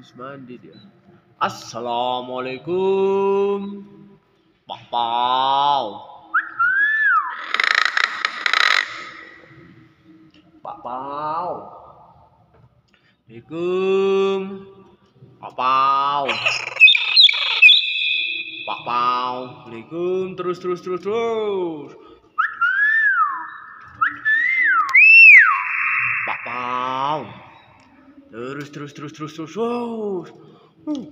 Habis mandi dia. Assalamualaikum, Pak Pau. Pak Pau. Assalamualaikum, Pak Pau. Pak Pau. Assalamualaikum. Terus. Pak Pau. Terus.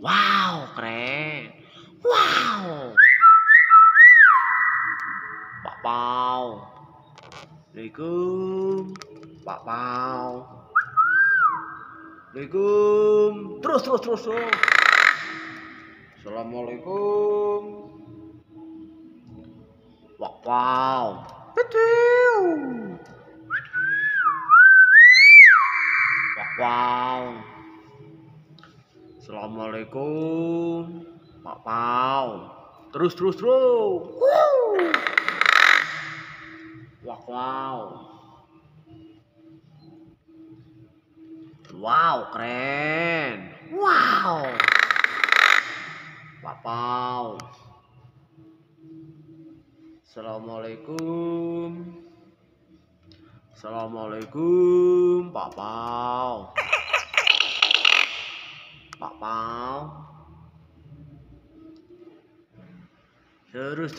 Wow, keren. Wow. Pak Pau. Assalamualaikum. Pak Pau. Assalamualaikum. Terus. Assalamualaikum. Pak Pau. Pak Pau. Assalamualaikum, Pak Pau. Terus. Wow. Wow, keren. Wow. Pak Pau. Assalamualaikum, Pak Pau. Pak Pau. Terus.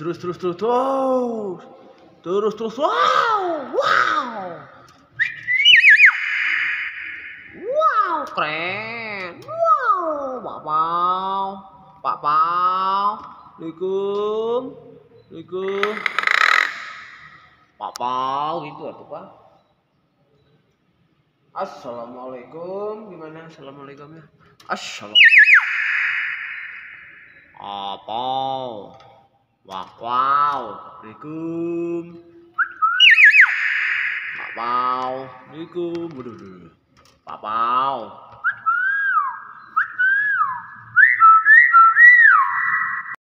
Wow, keren. Wow, Pak Pau. Assalamualaikum. Pak Pau gitu atuh, Pak. Assalamualaikum. Gimana assalamualaikumnya? Apa? Assalamualaikum. Pak Pau. Assalamualaikum. Pak Pau.